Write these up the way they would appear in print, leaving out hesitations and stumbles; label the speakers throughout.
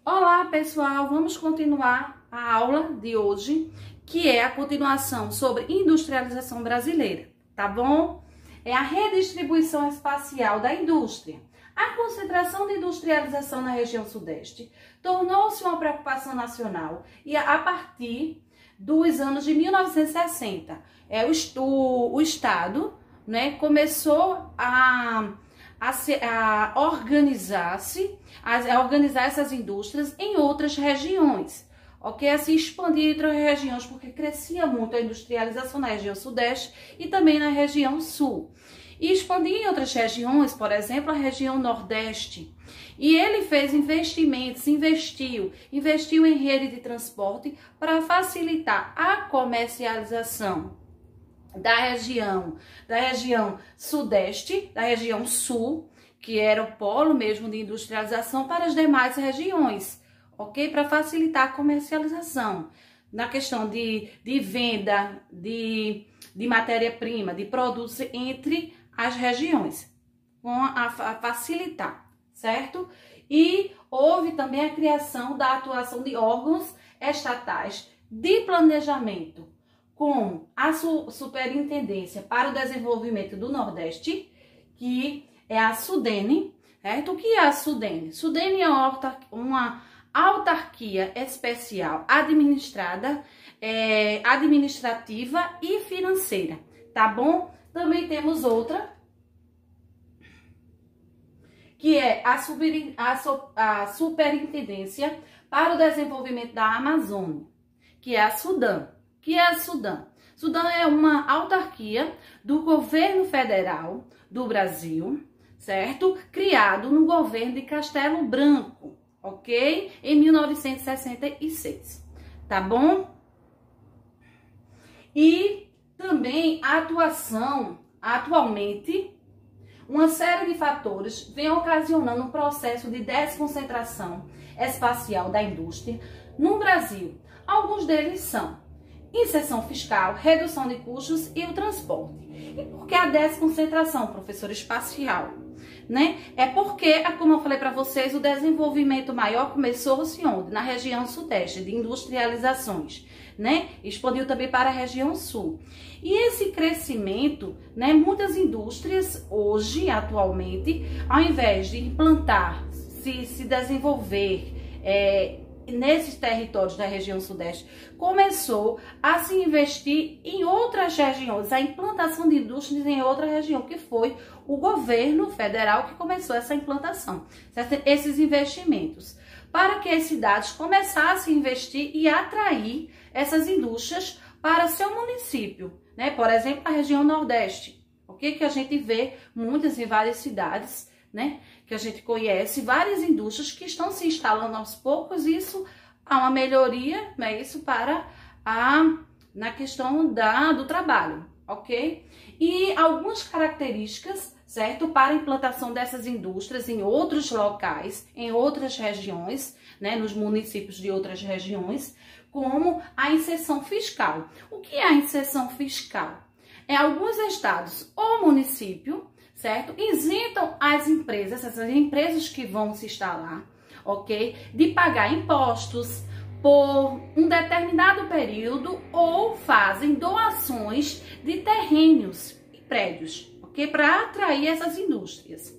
Speaker 1: Olá, pessoal! Vamos continuar a aula de hoje, que é a continuação sobre industrialização brasileira, tá bom? É a redistribuição espacial da indústria. A concentração de industrialização na região sudeste tornou-se uma preocupação nacional e a partir dos anos de 1960, o Estado, né, começou a organizar essas indústrias em outras regiões, ok? A se expandir entre as regiões, porque crescia muito a industrialização na região sudeste e também na região sul. E expandir em outras regiões, por exemplo, a região nordeste. E ele fez investimentos, investiu em rede de transporte para facilitar a comercialização da região sudeste, da região sul, que era o polo mesmo de industrialização, para as demais regiões, ok? Para facilitar a comercialização, na questão de venda de matéria-prima, de produtos entre as regiões, a facilitar, certo? E houve também a criação da atuação de órgãos estatais de planejamento, com a Superintendência para o Desenvolvimento do Nordeste, que é a SUDENE, certo? O que é a SUDENE? SUDENE é uma autarquia especial administrativa e financeira, tá bom? Também temos outra, que é a Superintendência para o Desenvolvimento da Amazônia, que é a SUDAM. Que é a SUDAM? SUDAM é uma autarquia do governo federal do Brasil, certo? Criado no governo de Castelo Branco, ok? Em 1966, tá bom? E também a atuação, atualmente, uma série de fatores vem ocasionando um processo de desconcentração espacial da indústria no Brasil. Alguns deles são inserção fiscal, redução de custos e o transporte. E por que a desconcentração, professor, espacial? Né? É porque, como eu falei para vocês, o desenvolvimento maior começou-se onde? Na região sudeste, de industrializações, né? Expandiu também para a região sul. E esse crescimento, né? Muitas indústrias hoje, atualmente, ao invés de implantar, se desenvolver, nesses territórios da região sudeste, começou a se investir em outras regiões, a implantação de indústrias em outra região, que foi o governo federal que começou essa implantação, certo? Esses investimentos, para que as cidades começassem a investir e atrair essas indústrias para seu município, né? Por exemplo, a região nordeste, ok? Que a gente vê muitas em várias cidades, né, que a gente conhece, várias indústrias que estão se instalando aos poucos. Isso há uma melhoria, né, isso na questão do trabalho, ok? E algumas características, certo, para a implantação dessas indústrias em outros locais, em outras regiões, né, nos municípios de outras regiões, como a inserção fiscal. O que é a inserção fiscal? É alguns estados ou município, certo? Isentam as empresas, essas empresas que vão se instalar, ok? De pagar impostos por um determinado período ou fazem doações de terrenos e prédios, ok? Para atrair essas indústrias.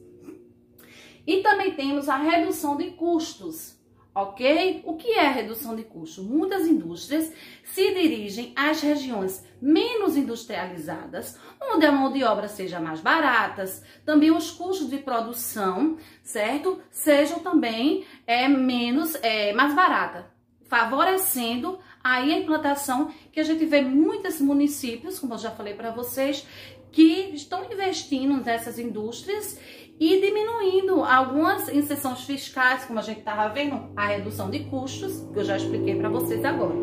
Speaker 1: E também temos a redução de custos, ok? O que é a redução de custos? Muitas indústrias se dirigem às regiões menos industrializadas, onde a mão de obra seja mais barata, também os custos de produção, certo? Sejam também mais barata, favorecendo aí a implantação, que a gente vê muitos municípios, como eu já falei para vocês, que estão investindo nessas indústrias e diminuindo algumas inserções fiscais, como a gente estava vendo, a redução de custos, que eu já expliquei para vocês agora,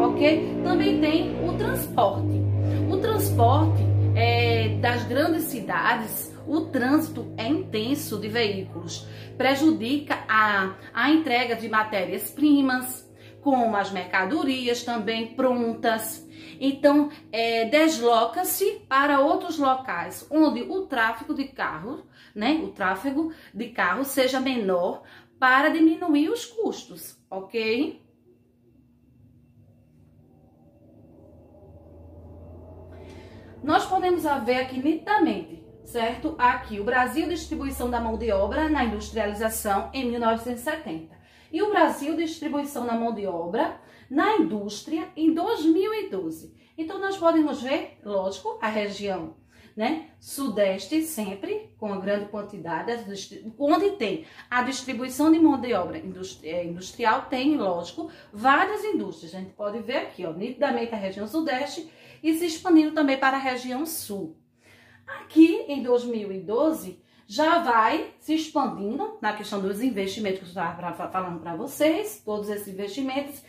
Speaker 1: ok? Também tem o transporte. O transporte das grandes cidades, o trânsito é intenso de veículos, prejudica a entrega de matérias-primas, como as mercadorias também prontas. Então, desloca-se para outros locais onde o tráfego de carros, né, seja menor, para diminuir os custos, ok? Nós podemos ver aqui nitidamente, certo? Aqui, o Brasil, distribuição da mão de obra na industrialização em 1970. E o Brasil, distribuição da mão de obra na indústria em 2012. Então, nós podemos ver, lógico, a região, né, sudeste sempre com a grande quantidade, onde tem a distribuição de mão de obra industrial, tem, lógico, várias indústrias. A gente pode ver aqui, ó, nitidamente a região sudeste e se expandindo também para a região sul. Aqui, em 2012, já vai se expandindo na questão dos investimentos que eu estava falando para vocês, todos esses investimentos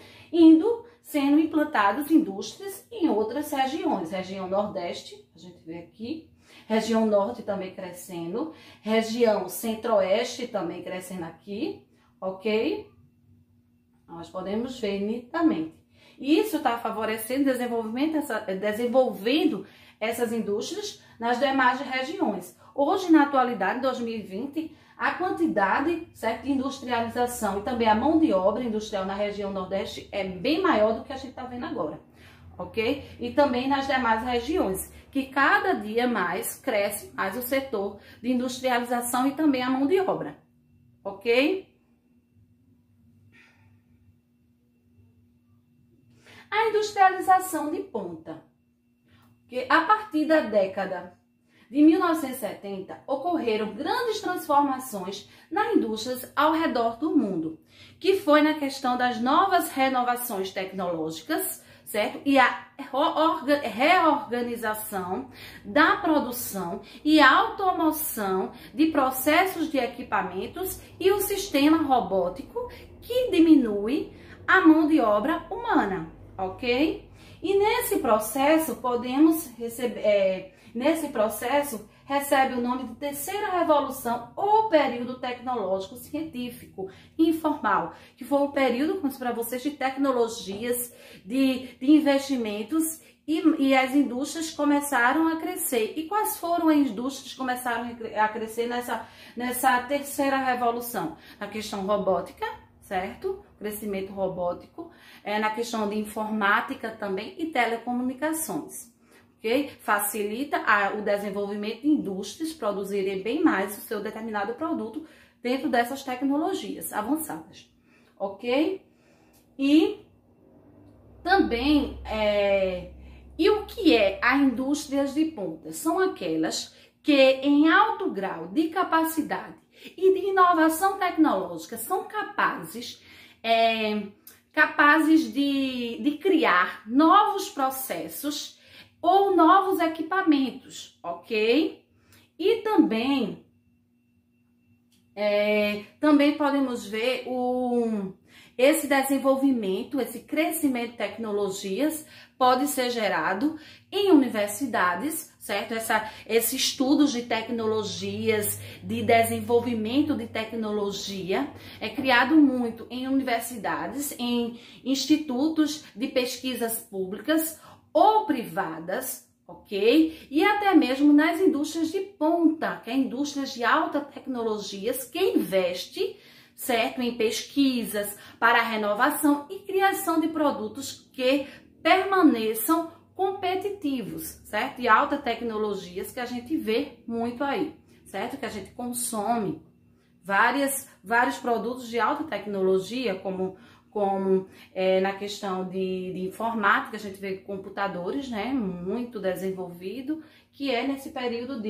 Speaker 1: sendo implantados indústrias em outras regiões. Região Nordeste, a gente vê aqui, região Norte também crescendo, região Centro-Oeste também crescendo aqui, ok? Nós podemos ver nitidamente. Isso está favorecendo desenvolvendo essas indústrias nas demais regiões. Hoje, na atualidade, 2020, a quantidade, certo, de industrialização e também a mão de obra industrial na região Nordeste é bem maior do que a gente está vendo agora, ok? E também nas demais regiões, que cada dia mais cresce mais o setor de industrialização e também a mão de obra, ok? A industrialização de ponta, que a partir da década de 1970, ocorreram grandes transformações nas indústrias ao redor do mundo, que foi na questão das novas renovações tecnológicas, certo? E a reorganização da produção e automoção de processos de equipamentos e o sistema robótico que diminui a mão de obra humana, ok? E nesse processo recebe o nome de terceira revolução ou período tecnológico científico informal, que foi um período, como para vocês, de tecnologias, de investimentos e as indústrias começaram a crescer. E quais foram as indústrias que começaram a crescer nessa terceira revolução? A questão robótica, certo? Crescimento robótico, na questão de informática também e telecomunicações. Okay? Facilita o desenvolvimento de indústrias produzirem bem mais o seu determinado produto dentro dessas tecnologias avançadas, ok? E também, e o que é as indústrias de ponta? São aquelas que em alto grau de capacidade e de inovação tecnológica são capazes de criar novos processos ou novos equipamentos, ok? E também podemos ver esse desenvolvimento, esse crescimento de tecnologias pode ser gerado em universidades, certo? Esses estudos de tecnologias, de desenvolvimento de tecnologia é criado muito em universidades, em institutos de pesquisas públicas ou privadas, ok? E até mesmo nas indústrias de ponta, que é indústrias de alta tecnologias, que investe, certo, em pesquisas para a renovação e criação de produtos que permaneçam competitivos, certo? E alta tecnologias que a gente vê muito aí, certo? Que a gente consome vários produtos de alta tecnologia, como na questão de informática, a gente vê computadores, né, muito desenvolvido, que é nesse período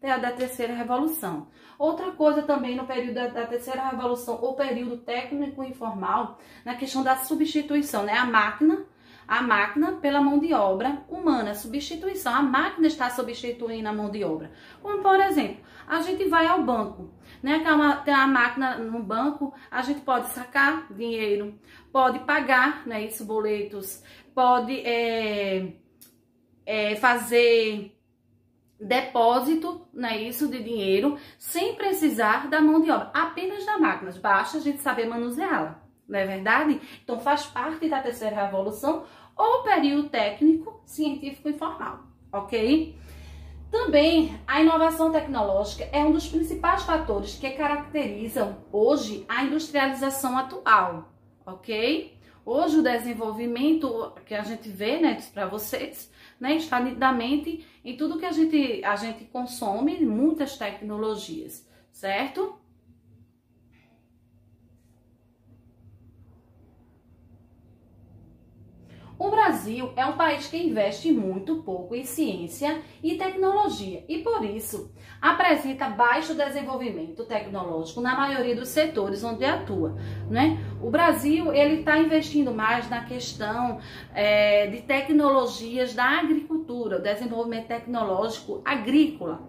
Speaker 1: da terceira revolução. Outra coisa também no período da terceira revolução, ou período técnico informal, na questão da substituição, né, a máquina pela mão de obra humana, substituição. A máquina está substituindo a mão de obra. Como, por exemplo, a gente vai ao banco, né? Tem uma máquina no banco, a gente pode sacar dinheiro, pode pagar, né, isso, boletos, pode fazer depósito, né, isso, de dinheiro, sem precisar da mão de obra, apenas da máquina. Basta a gente saber manuseá-la. Não é verdade? Então faz parte da terceira revolução ou período técnico científico informal, ok? Também a inovação tecnológica é um dos principais fatores que caracterizam hoje a industrialização atual, ok? Hoje o desenvolvimento que a gente vê, né, para vocês, né, está nitidamente em tudo que a gente consome, muitas tecnologias, certo? O Brasil é um país que investe muito pouco em ciência e tecnologia e, por isso, apresenta baixo desenvolvimento tecnológico na maioria dos setores onde atua, né? O Brasil ele está investindo mais na questão de tecnologias da agricultura, o desenvolvimento tecnológico agrícola,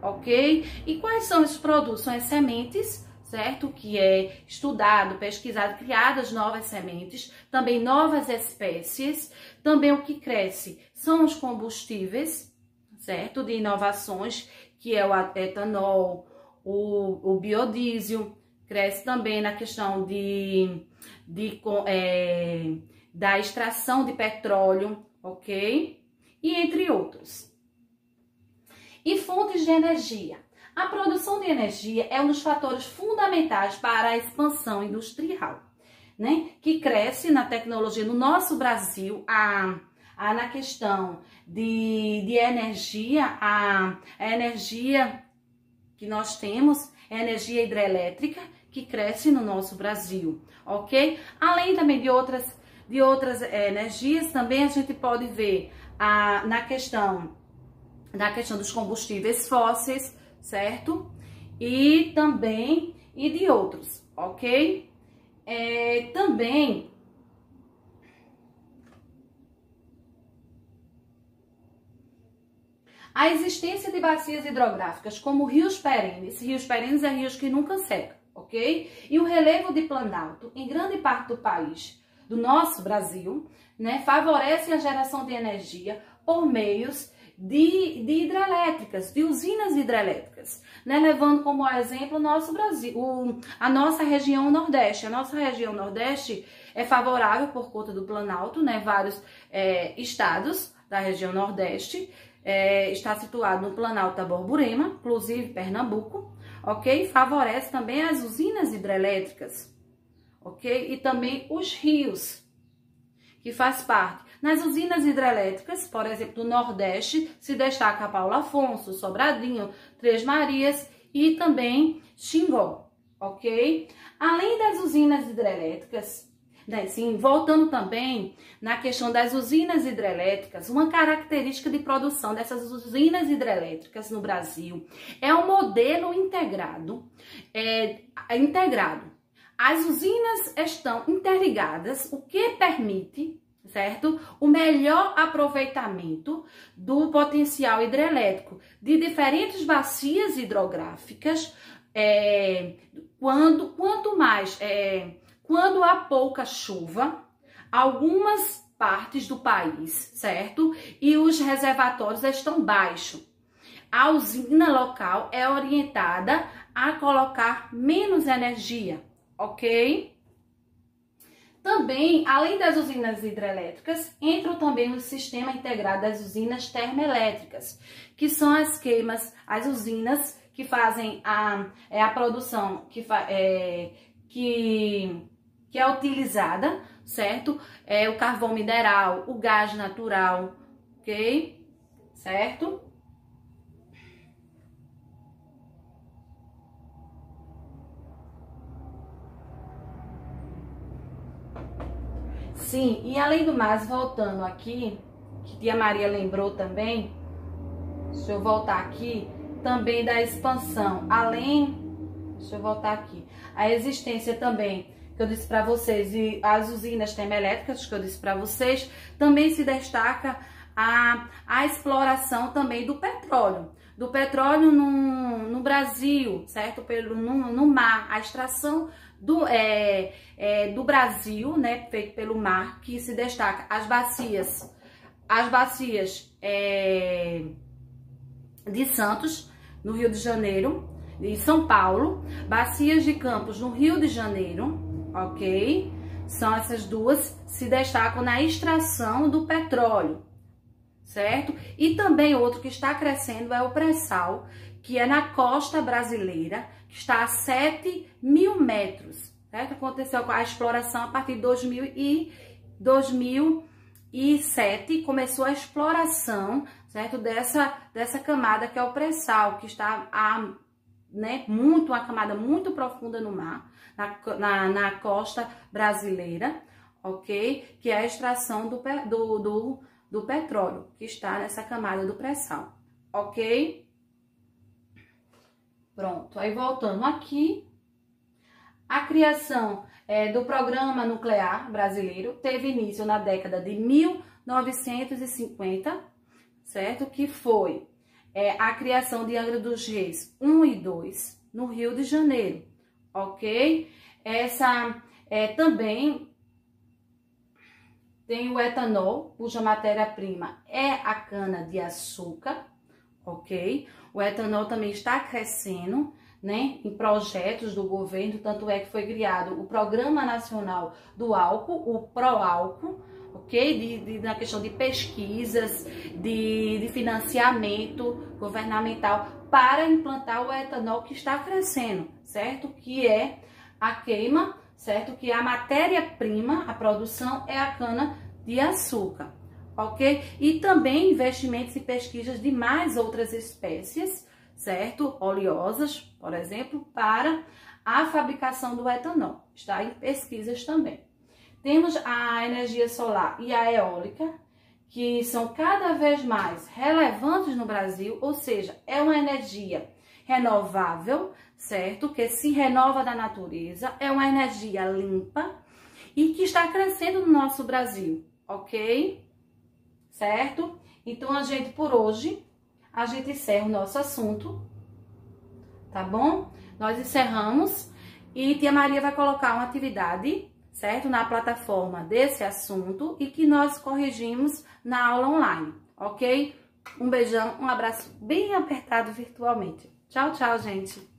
Speaker 1: ok? E quais são esses produtos? São as sementes, certo? Que é estudado, pesquisado, criadas novas sementes, também novas espécies, também o que cresce são os combustíveis, certo? De inovações, que é o etanol, o biodiesel, cresce também na questão da extração de petróleo, ok? E entre outros. E fontes de energia. A produção de energia é um dos fatores fundamentais para a expansão industrial, né? Que cresce na tecnologia no nosso Brasil, na questão de energia, a energia que nós temos é a energia hidrelétrica, que cresce no nosso Brasil, ok? Além também de outras energias, também a gente pode ver na questão dos combustíveis fósseis, certo? E também de outros, ok? Também a existência de bacias hidrográficas como rios perenes é rios que nunca secam, ok? E o relevo de planalto em grande parte do país, do nosso Brasil, né, favorece a geração de energia por meios de hidrelétricas, de usinas hidrelétricas, né? Levando como exemplo o nosso Brasil, a nossa região Nordeste. A nossa região Nordeste é favorável por conta do Planalto, né? Vários estados da região Nordeste está situado no Planalto da Borborema, inclusive Pernambuco, ok? Favorece também as usinas hidrelétricas, ok? E também os rios, que faz parte. Nas usinas hidrelétricas, por exemplo, do Nordeste, se destaca Paulo Afonso, Sobradinho, Três Marias e também Xingó, ok? Além das usinas hidrelétricas, né, sim, voltando também na questão das usinas hidrelétricas, uma característica de produção dessas usinas hidrelétricas no Brasil é um modelo integrado. As usinas estão interligadas, o que permite, certo, o melhor aproveitamento do potencial hidrelétrico de diferentes bacias hidrográficas, quando há pouca chuva, algumas partes do país, certo? E os reservatórios estão baixos. A usina local é orientada a colocar menos energia, ok? Também, além das usinas hidrelétricas, entram também no sistema integrado das usinas termoelétricas, que são as usinas que fazem a produção que é utilizada, certo? O carvão mineral, o gás natural, ok? Certo? Sim, e além do mais, voltando aqui, que Tia Maria lembrou também, deixa eu voltar aqui, também da expansão, deixa eu voltar aqui, a existência também, que eu disse para vocês, e as usinas termoelétricas, que eu disse para vocês, também se destaca a exploração também do petróleo no Brasil, certo? No mar, a extração do Brasil, né, feito pelo mar, que se destaca as bacias de Santos, no Rio de Janeiro, de São Paulo, bacias de Campos, no Rio de Janeiro, ok? São essas duas, se destacam na extração do petróleo, certo? E também outro que está crescendo é o pré-sal, que é na costa brasileira, que está a 7.000 metros, certo? Aconteceu a exploração a partir de 2007, começou a exploração, certo? Dessa camada que é o pré-sal, que está uma camada muito profunda no mar, na costa brasileira, ok? Que é a extração do petróleo, que está nessa camada do pré-sal, ok? Pronto, aí voltando aqui, a criação do Programa Nuclear Brasileiro teve início na década de 1950, certo? Que foi a criação de Angra dos Reis 1 e 2, no Rio de Janeiro, ok? Essa também tem o etanol, cuja matéria-prima é a cana-de-açúcar, ok? O etanol também está crescendo, né, em projetos do governo, tanto é que foi criado o Programa Nacional do Álcool, o Proálcool, ok? Na questão de pesquisas, de financiamento governamental para implantar o etanol que está crescendo, certo? Que é a queima, certo? Que a matéria-prima, a produção é a cana-de-açúcar, ok? E também investimentos e pesquisas de mais outras espécies, certo? Oleosas, por exemplo, para a fabricação do etanol. Está em pesquisas também. Temos a energia solar e a eólica, que são cada vez mais relevantes no Brasil, ou seja, é uma energia renovável, certo? Que se renova da natureza, é uma energia limpa e que está crescendo no nosso Brasil, ok? Certo? Então, por hoje, a gente encerra o nosso assunto, tá bom? Nós encerramos e Tia Maria vai colocar uma atividade, certo? Na plataforma desse assunto e que nós corrigimos na aula online, ok? Um beijão, um abraço bem apertado virtualmente. Tchau, tchau, gente!